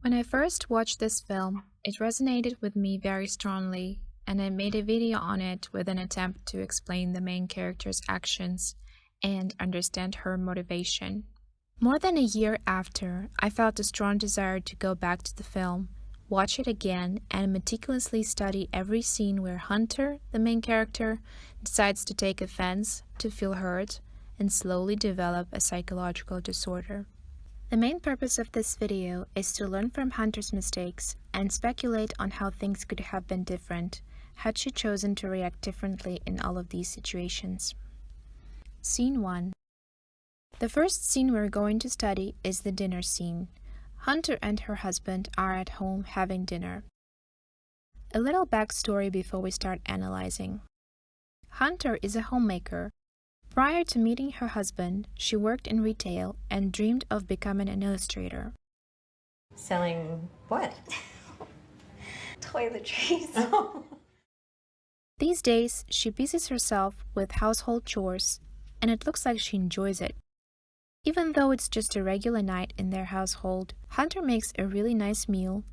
When I first watched this film, it resonated with me very strongly, and I made a video on it with an attempt to explain the main character's actions and understand her motivation. More than a year after, I felt a strong desire to go back to the film, watch it again, and meticulously study every scene where Hunter, the main character, decides to take offense, to feel hurt, and slowly develop a psychological disorder. The main purpose of this video is to learn from Hunter's mistakes and speculate on how things could have been different had she chosen to react differently in all of these situations. Scene 1. The first scene we're going to study is the dinner scene. Hunter and her husband are at home having dinner. A little backstory before we start analyzing. Hunter is a homemaker. Prior to meeting her husband, she worked in retail and dreamed of becoming an illustrator. Selling what? Toiletries. These days, she busies herself with household chores, and it looks like she enjoys it. Even though it's just a regular night in their household, Hunter makes a really nice meal,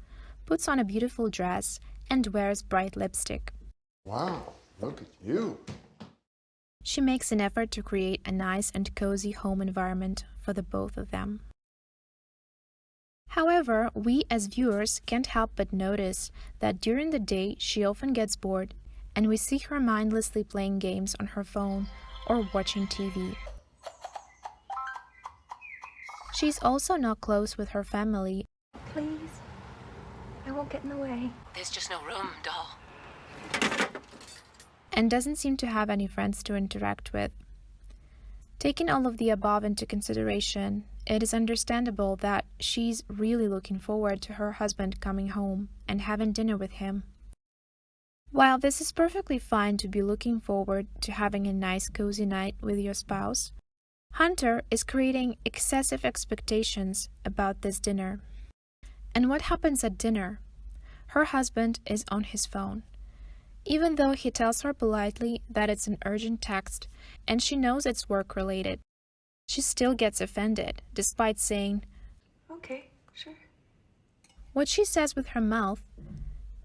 puts on a beautiful dress, and wears bright lipstick. Wow, look at you. She makes an effort to create a nice and cozy home environment for the both of them. However, we as viewers can't help but notice that during the day she often gets bored, and we see her mindlessly playing games on her phone or watching TV. She's also not close with her family. Please, I won't get in the way. There's just no room, doll. And doesn't seem to have any friends to interact with. Taking all of the above into consideration, it is understandable that she's really looking forward to her husband coming home and having dinner with him. While this is perfectly fine to be looking forward to having a nice cozy night with your spouse, Hunter is creating excessive expectations about this dinner. And what happens at dinner? Her husband is on his phone. Even though he tells her politely that it's an urgent text and she knows it's work-related, she still gets offended, despite saying, Okay, sure. what she says with her mouth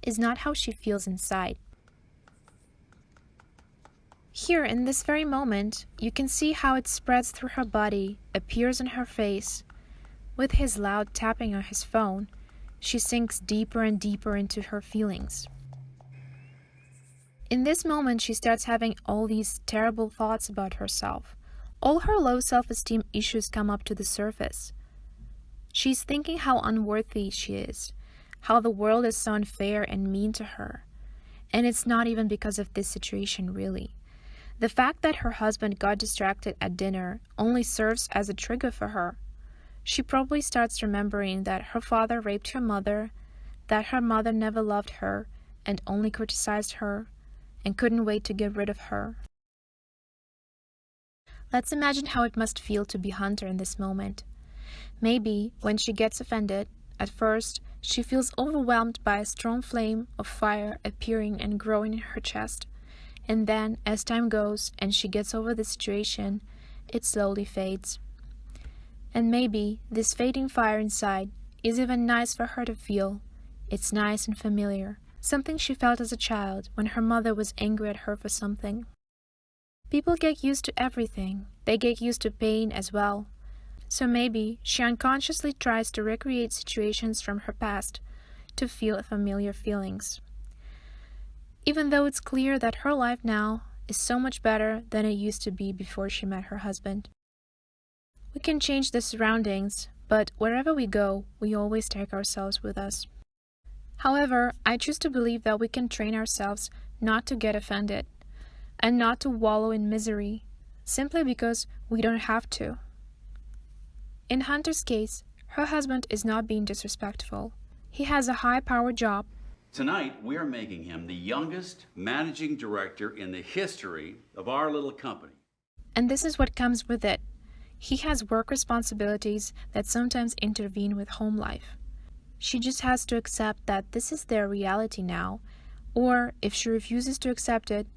is not how she feels inside. Here, in this very moment, you can see how it spreads through her body, appears on her face. With his loud tapping on his phone, she sinks deeper and deeper into her feelings. In this moment, she starts having all these terrible thoughts about herself. All her low self-esteem issues come up to the surface. She's thinking how unworthy she is, how the world is so unfair and mean to her. And it's not even because of this situation, really. The fact that her husband got distracted at dinner only serves as a trigger for her. She probably starts remembering that her father raped her mother, that her mother never loved her and only criticized her, and couldn't wait to get rid of her. Let's imagine how it must feel to be Hunter in this moment. Maybe, when she gets offended, at first, she feels overwhelmed by a strong flame of fire appearing and growing in her chest. And then, as time goes and she gets over the situation, it slowly fades. And maybe this fading fire inside is even nice for her to feel. It's nice and familiar. Something she felt as a child when her mother was angry at her for something. People get used to everything. They get used to pain as well. So maybe she unconsciously tries to recreate situations from her past to feel familiar feelings. Even though it's clear that her life now is so much better than it used to be before she met her husband. We can change the surroundings, but wherever we go, we always take ourselves with us. However, I choose to believe that we can train ourselves not to get offended and not to wallow in misery, simply because we don't have to. In Hunter's case, her husband is not being disrespectful. He has a high-powered job. Tonight, we are making him the youngest managing director in the history of our little company. And this is what comes with it. He has work responsibilities that sometimes intervene with home life. She just has to accept that this is their reality now, or if she refuses to accept it,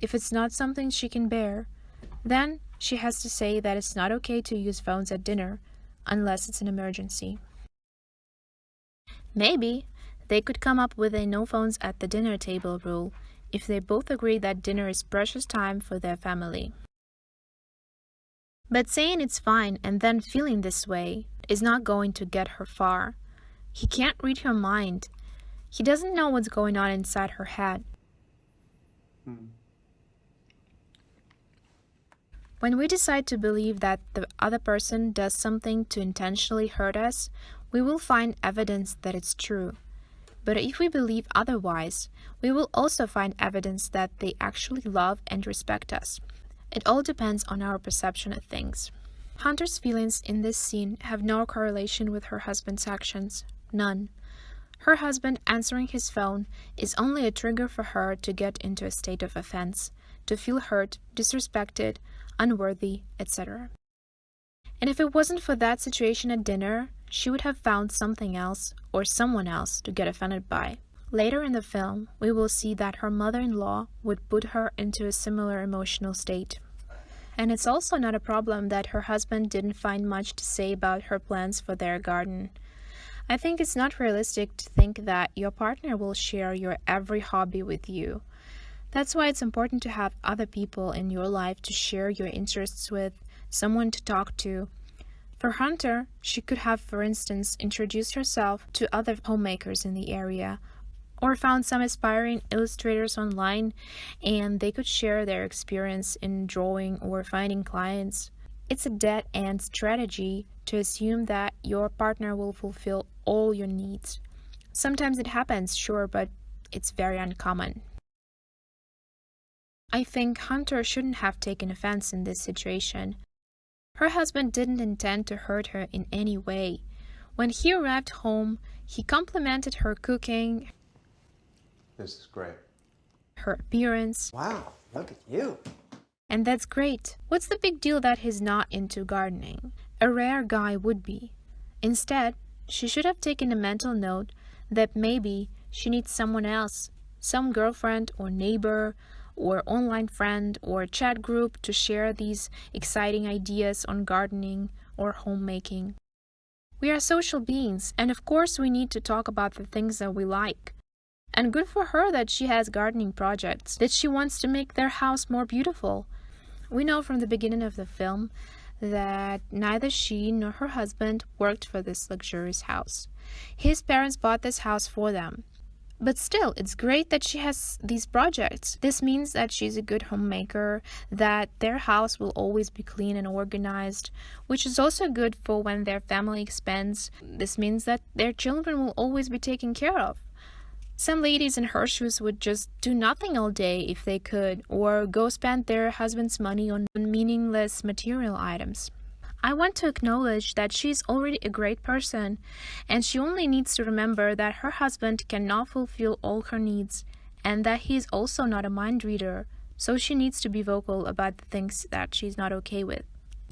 if it's not something she can bear, then she has to say that it's not okay to use phones at dinner unless it's an emergency. Maybe they could come up with a no phones at the dinner table rule if they both agree that dinner is precious time for their family. But saying it's fine and then feeling this way is not going to get her far. He can't read her mind. He doesn't know what's going on inside her head. When we decide to believe that the other person does something to intentionally hurt us, we will find evidence that it's true. But if we believe otherwise, we will also find evidence that they actually love and respect us. It all depends on our perception of things. Hunter's feelings in this scene have no correlation with her husband's actions. None. Her husband answering his phone is only a trigger for her to get into a state of offense, to feel hurt, disrespected, unworthy, etc. And if it wasn't for that situation at dinner, she would have found something else or someone else to get offended by. Later in the film, we will see that her mother-in-law would put her into a similar emotional state. And it's also not a problem that her husband didn't find much to say about her plans for their garden. I think it's not realistic to think that your partner will share your every hobby with you. That's why it's important to have other people in your life to share your interests with, someone to talk to. For Hunter, she could have, for instance, introduced herself to other homemakers in the area, or found some aspiring illustrators online, and they could share their experience in drawing or finding clients. It's a dead-end strategy to assume that your partner will fulfill all your needs. Sometimes it happens, sure, but it's very uncommon. I think Hunter shouldn't have taken offense in this situation. Her husband didn't intend to hurt her in any way. When he arrived home, he complimented her cooking, This is great. her appearance, Wow, look at you. and that's great. What's the big deal that he's not into gardening? A rare guy would be. Instead, she should have taken a mental note that maybe she needs someone else, some girlfriend or neighbor or online friend or chat group to share these exciting ideas on gardening or homemaking. We are social beings, and of course we need to talk about the things that we like. And good for her that she has gardening projects, that she wants to make their house more beautiful. We know from the beginning of the film that neither she nor her husband worked for this luxurious house. His parents bought this house for them. But still, it's great that she has these projects. This means that she's a good homemaker, that their house will always be clean and organized, which is also good for when their family expands. This means that their children will always be taken care of. Some ladies in her shoes would just do nothing all day if they could, or go spend their husband's money on meaningless material items. I want to acknowledge that she's already a great person, and she only needs to remember that her husband cannot fulfill all her needs, and that he is also not a mind reader, so she needs to be vocal about the things that she's not okay with.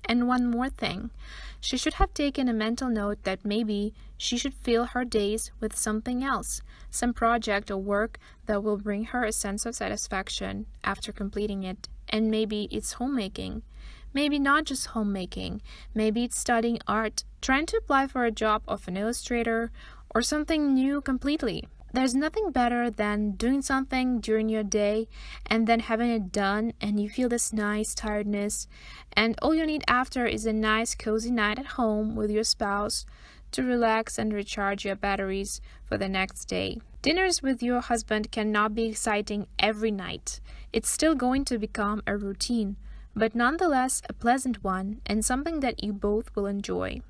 And one more thing, she should have taken a mental note that maybe she should fill her days with something else, some project or work that will bring her a sense of satisfaction after completing it, and maybe it's homemaking. Maybe not just homemaking, maybe it's studying art, trying to apply for a job of an illustrator, or something new completely. There's nothing better than doing something during your day and then having it done and you feel this nice tiredness, and all you need after is a nice cozy night at home with your spouse to relax and recharge your batteries for the next day. Dinners with your husband cannot be exciting every night. It's still going to become a routine, but nonetheless a pleasant one and something that you both will enjoy.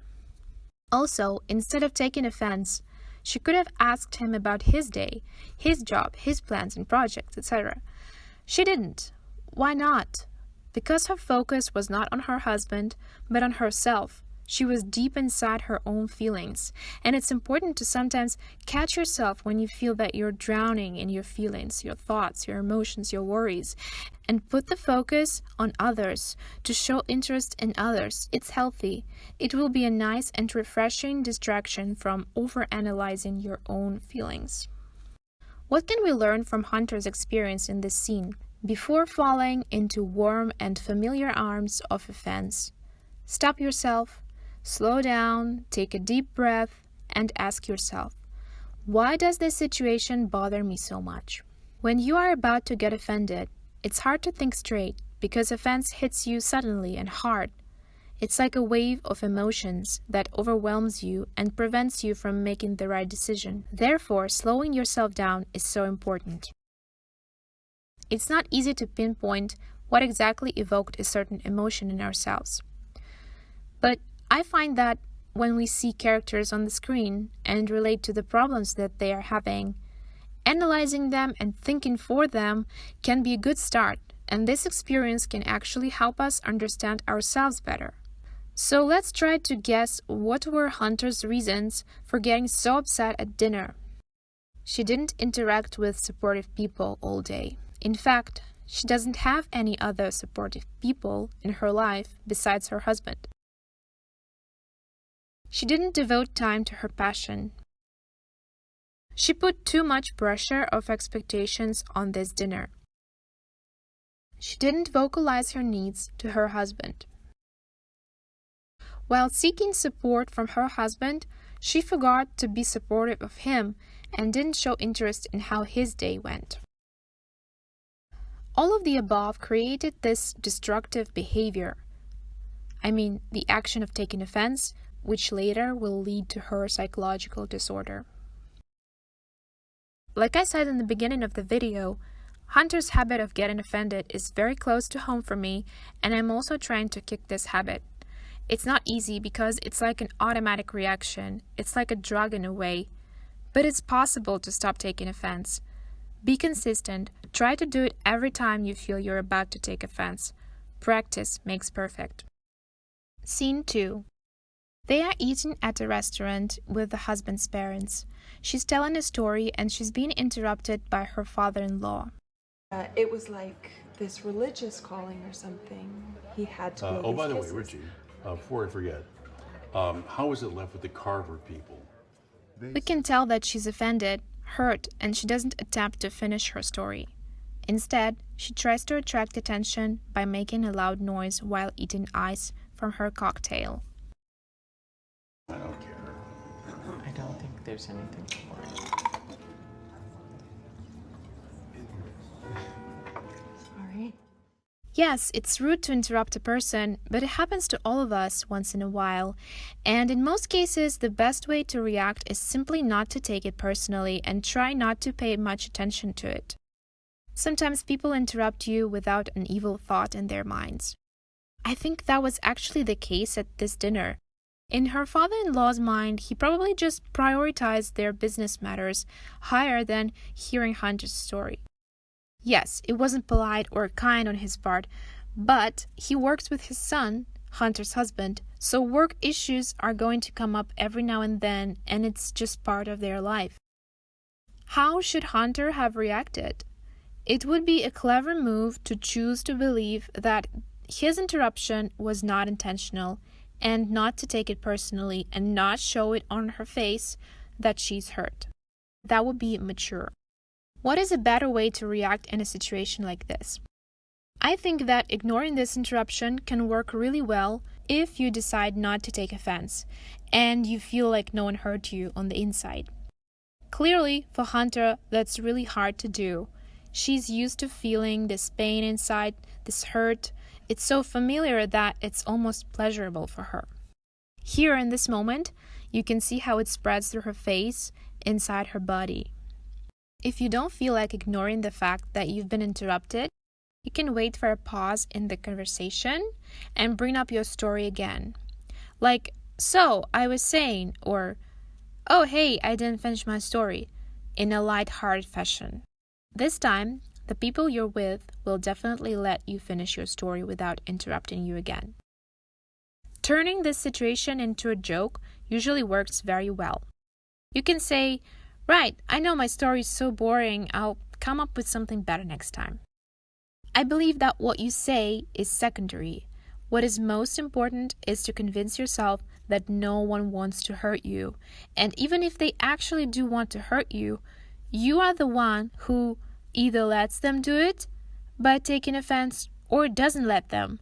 Also, instead of taking offense, she could have asked him about his day, his job, his plans and projects, etc. She didn't. Why not? Because her focus was not on her husband, but on herself. She was deep inside her own feelings, and it's important to sometimes catch yourself when you feel that you're drowning in your feelings, your thoughts, your emotions, your worries, and put the focus on others, to show interest in others. It's healthy. It will be a nice and refreshing distraction from overanalyzing your own feelings. What can we learn from Hunter's experience in this scene? Before falling into warm and familiar arms of offense, stop yourself. Slow down, take a deep breath, and ask yourself, Why does this situation bother me so much? When you are about to get offended, it's hard to think straight because offense hits you suddenly and hard. It's like a wave of emotions that overwhelms you and prevents you from making the right decision. Therefore, slowing yourself down is so important. It's not easy to pinpoint what exactly evoked a certain emotion in ourselves. But I find that when we see characters on the screen and relate to the problems that they are having, analyzing them and thinking for them can be a good start, and this experience can actually help us understand ourselves better. So let's try to guess what were Hunter's reasons for getting so upset at dinner. She didn't interact with supportive people all day. In fact, she doesn't have any other supportive people in her life besides her husband. She didn't devote time to her passion. She put too much pressure of expectations on this dinner. She didn't vocalize her needs to her husband. While seeking support from her husband, she forgot to be supportive of him and didn't show interest in how his day went. All of the above created this destructive behavior. I mean, the action of taking offense, which later will lead to her psychological disorder. Like I said in the beginning of the video, Hunter's habit of getting offended is very close to home for me, and I'm also trying to kick this habit. It's not easy because it's like an automatic reaction. It's like a drug in a way. But it's possible to stop taking offense. Be consistent. Try to do it every time you feel you're about to take offense. Practice makes perfect. Scene 2. They are eating at a restaurant with the husband's parents. She's telling a story and she's being interrupted by her father-in-law. It was like this religious calling or something. He had to blow Oh, these by the way, kisses. Richie, before I forget, how was it left with the Carver people? We can tell that she's offended, hurt, and she doesn't attempt to finish her story. Instead, she tries to attract attention by making a loud noise while eating ice from her cocktail. I don't care. I don't think there's anything for it. Sorry. Yes, it's rude to interrupt a person, but it happens to all of us once in a while. And in most cases, the best way to react is simply not to take it personally and try not to pay much attention to it. Sometimes people interrupt you without an evil thought in their minds. I think that was actually the case at this dinner. In her father-in-law's mind, he probably just prioritized their business matters higher than hearing Hunter's story. Yes, it wasn't polite or kind on his part, but he works with his son, Hunter's husband, so work issues are going to come up every now and then, and it's just part of their life. How should Hunter have reacted? It would be a clever move to choose to believe that his interruption was not intentional and not to take it personally and not show it on her face that she's hurt. That would be mature. What is a better way to react in a situation like this? I think that ignoring this interruption can work really well if you decide not to take offense and you feel like no one hurt you on the inside. Clearly, for Hunter, that's really hard to do. She's used to feeling this pain inside, this hurt. It's so familiar that it's almost pleasurable for her. Here in this moment, you can see how it spreads through her face, inside her body. If you don't feel like ignoring the fact that you've been interrupted, you can wait for a pause in the conversation and bring up your story again. Like, so, I was saying, or, oh, hey, I didn't finish my story, in a light-hearted fashion. This time, the people you're with will definitely let you finish your story without interrupting you again. Turning this situation into a joke usually works very well. You can say, right, I know my story is so boring, I'll come up with something better next time. I believe that what you say is secondary. What is most important is to convince yourself that no one wants to hurt you. And even if they actually do want to hurt you, you are the one who either lets them do it by taking offense or doesn't let them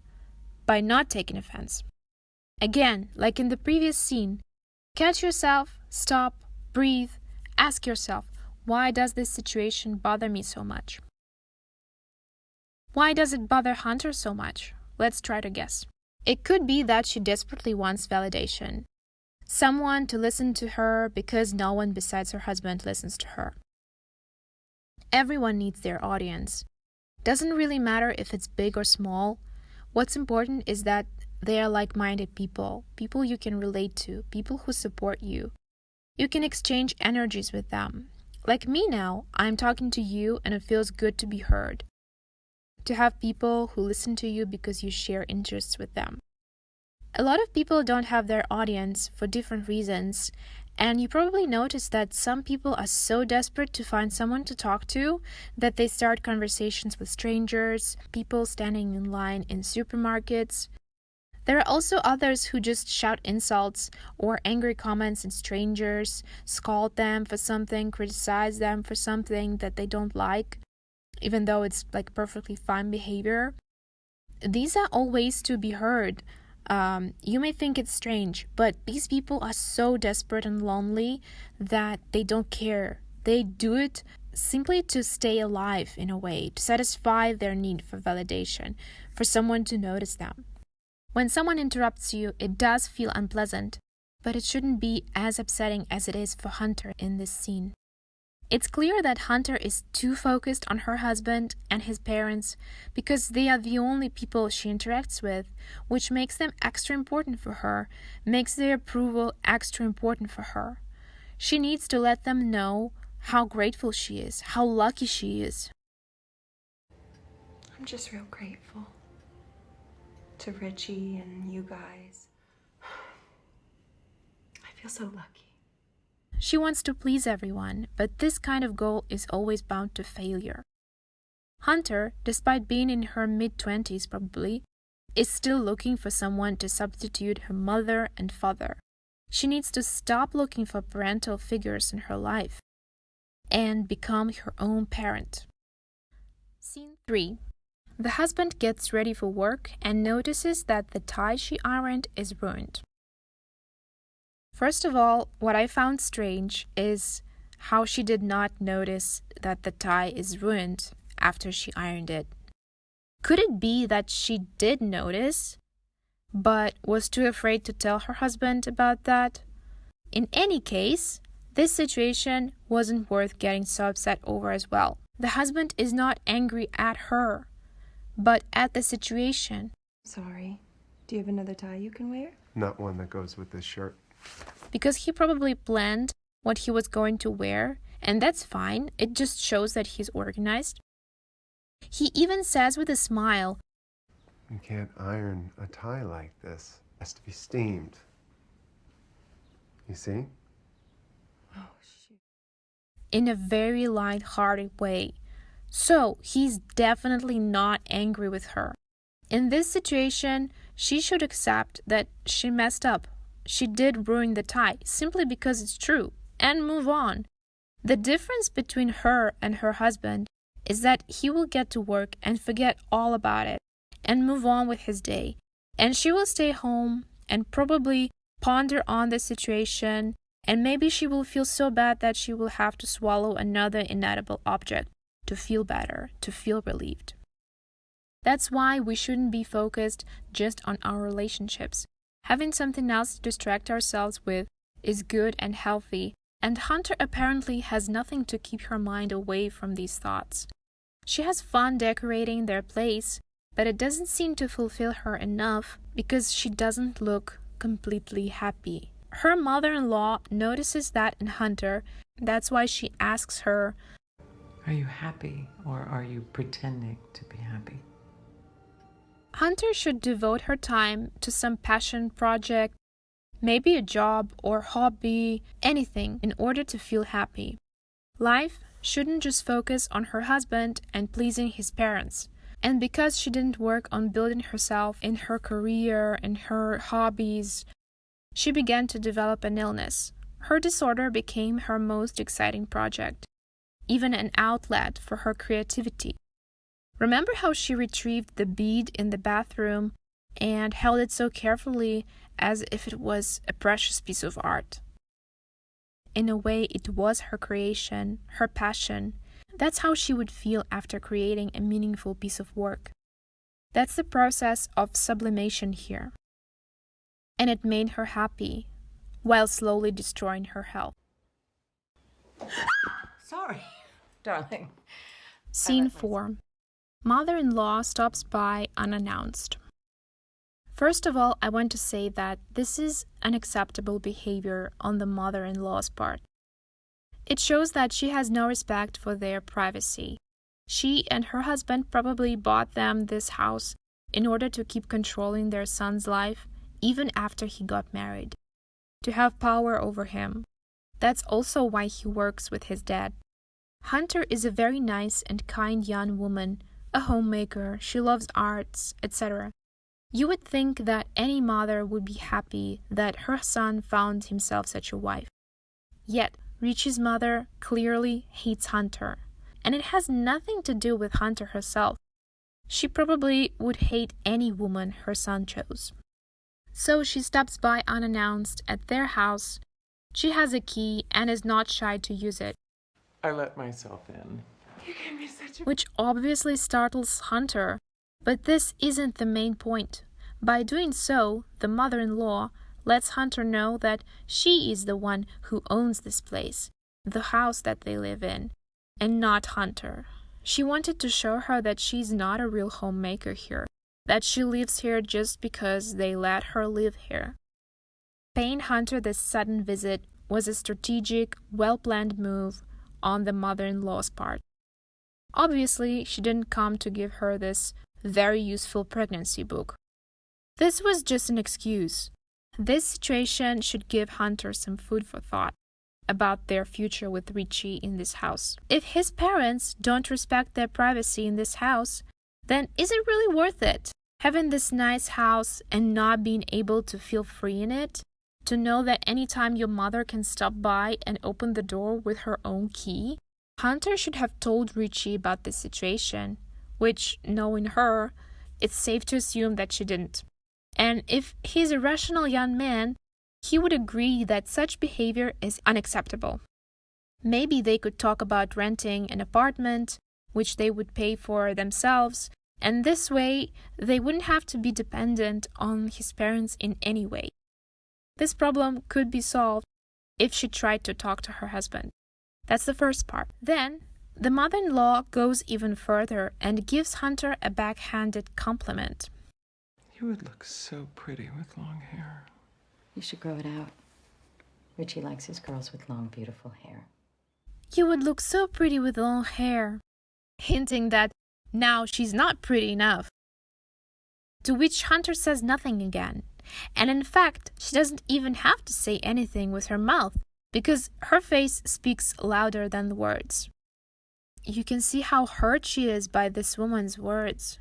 by not taking offense. Again, like in the previous scene, catch yourself, stop, breathe, Ask yourself, why does this situation bother me so much? Why does it bother Hunter so much? Let's try to guess. It could be that she desperately wants validation. Someone to listen to her because no one besides her husband listens to her. Everyone needs their audience. Doesn't really matter if it's big or small. What's important is that they are like-minded people, people you can relate to, people who support you. You can exchange energies with them. Like me now, I'm talking to you and it feels good to be heard. To have people who listen to you because you share interests with them. A lot of people don't have their audience for different reasons, and you probably noticed that some people are so desperate to find someone to talk to that they start conversations with strangers, people standing in line in supermarkets. There are also others who just shout insults or angry comments at strangers, scold them for something, criticize them for something that they don't like, even though it's like perfectly fine behavior. These are all ways to be heard. You may think it's strange, but these people are so desperate and lonely that they don't care. They do it simply to stay alive in a way, to satisfy their need for validation, for someone to notice them. When someone interrupts you, it does feel unpleasant, but it shouldn't be as upsetting as it is for Hunter in this scene. It's clear that Hunter is too focused on her husband and his parents because they are the only people she interacts with, which makes them extra important for her, makes their approval extra important for her. She needs to let them know how grateful she is, how lucky she is. I'm just real grateful to Richie and you guys. I feel so lucky. She wants to please everyone, but this kind of goal is always bound to failure. Hunter, despite being in her mid-20s probably, is still looking for someone to substitute her mother and father. She needs to stop looking for parental figures in her life and become her own parent. Scene 3. The husband gets ready for work and notices that the tie she ironed is ruined. First of all, what I found strange is how she did not notice that the tie is ruined after she ironed it. Could it be that she did notice, but was too afraid to tell her husband about that? In any case, this situation wasn't worth getting so upset over as well. The husband is not angry at her, but at the situation. Sorry. Do you have another tie you can wear? Not one that goes with this shirt. Because he probably planned what he was going to wear, and that's fine. It just shows that he's organized. He even says with a smile, You can't iron a tie like this. It has to be steamed. You see? Oh, shoot. in a very light-hearted way. So he's definitely not angry with her. In this situation, she should accept that she messed up. She did ruin the tie, simply because it's true, and move on. The difference between her and her husband is that he will get to work and forget all about it, and move on with his day. And she will stay home and probably ponder on the situation, and maybe she will feel so bad that she will have to swallow another inedible object to feel better, to feel relieved. That's why we shouldn't be focused just on our relationships. Having something else to distract ourselves with is good and healthy, and Hunter apparently has nothing to keep her mind away from these thoughts. She has fun decorating their place, but it doesn't seem to fulfill her enough because she doesn't look completely happy. Her mother-in-law notices that in Hunter. That's why she asks her, Are you happy, or are you pretending to be happy? Hunter should devote her time to some passion project, maybe a job or hobby, anything, in order to feel happy. Life shouldn't just focus on her husband and pleasing his parents. And because she didn't work on building herself in her career and her hobbies, she began to develop an illness. Her disorder became her most exciting project, even an outlet for her creativity. Remember how she retrieved the bead in the bathroom and held it so carefully as if it was a precious piece of art? in a way it was her creation, her passion. That's how she would feel after creating a meaningful piece of work. That's the process of sublimation here. And it made her happy, while slowly destroying her health. Sorry, darling. Scene 4. Mother-in-law stops by unannounced. First of all, I want to say that this is unacceptable behavior on the mother-in-law's part. It shows that she has no respect for their privacy. She and her husband probably bought them this house in order to keep controlling their son's life even after he got married, to have power over him. That's also why he works with his dad. Hunter is a very nice and kind young woman, a homemaker, she loves arts, etc. You would think that any mother would be happy that her son found himself such a wife. Yet, Richie's mother clearly hates Hunter, and it has nothing to do with Hunter herself. She probably would hate any woman her son chose. So she stops by unannounced at their house. She has a key and is not shy to use it, I let myself in. You gave me such a... which obviously startles Hunter. But this isn't the main point. By doing so, the mother-in-law lets Hunter know that she is the one who owns this place, the house that they live in, and not Hunter. She wanted to show her that she's not a real homemaker here, that she lives here just because they let her live here. Paying Hunter this sudden visit was a strategic, well-planned move on the mother-in-law's part. Obviously, she didn't come to give her this very useful pregnancy book. This was just an excuse. This situation should give Hunter some food for thought about their future with Richie in this house. If his parents don't respect their privacy in this house, then is it really worth it? Having this nice house and not being able to feel free in it? To know that anytime your mother can stop by and open the door with her own key? Hunter should have told Richie about this situation, which, knowing her, it's safe to assume that she didn't. And if he's a rational young man, he would agree that such behavior is unacceptable. Maybe they could talk about renting an apartment, which they would pay for themselves, and this way they wouldn't have to be dependent on his parents in any way. This problem could be solved if she tried to talk to her husband. That's the first part. Then, the mother-in-law goes even further and gives Hunter a backhanded compliment. You would look so pretty with long hair. You should grow it out. Richie likes his girls with long, beautiful hair. You would look so pretty with long hair. Hinting that now she's not pretty enough. To which Hunter says nothing again. And in fact, she doesn't even have to say anything with her mouth, because her face speaks louder than the words. You can see how hurt she is by this woman's words.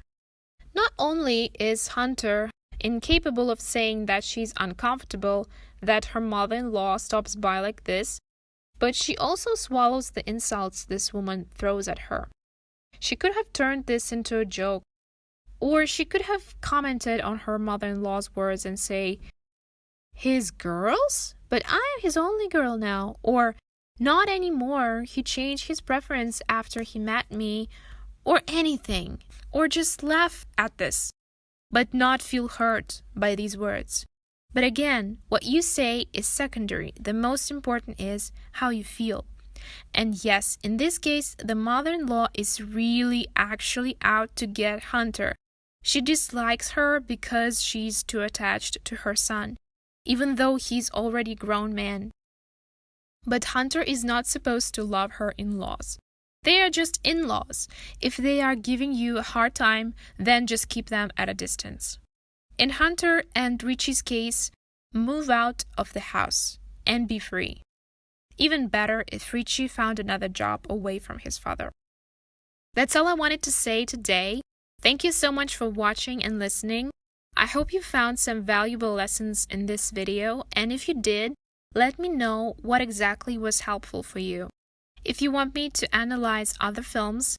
Not only is Hunter incapable of saying that she's uncomfortable that her mother-in-law stops by like this, but she also swallows the insults this woman throws at her. She could have turned this into a joke, or she could have commented on her mother-in-law's words and say, "His girls? But I am his only girl now," or "Not anymore, he changed his preference after he met me," or anything, or just laugh at this, but not feel hurt by these words. But again, what you say is secondary. The most important is how you feel. And yes, in this case, the mother-in-law is really actually out to get Hunter. She dislikes her because she's too attached to her son, even though he's already a grown man. But Hunter is not supposed to love her in-laws. They are just in-laws. If they are giving you a hard time, then just keep them at a distance. In Hunter and Richie's case, move out of the house and be free. Even better if Richie found another job away from his father. That's all I wanted to say today. Thank you so much for watching and listening. I hope you found some valuable lessons in this video, and if you did, let me know what exactly was helpful for you. If you want me to analyze other films,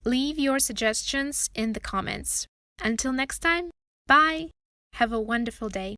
leave your suggestions in the comments. Until next time, bye! Have a wonderful day.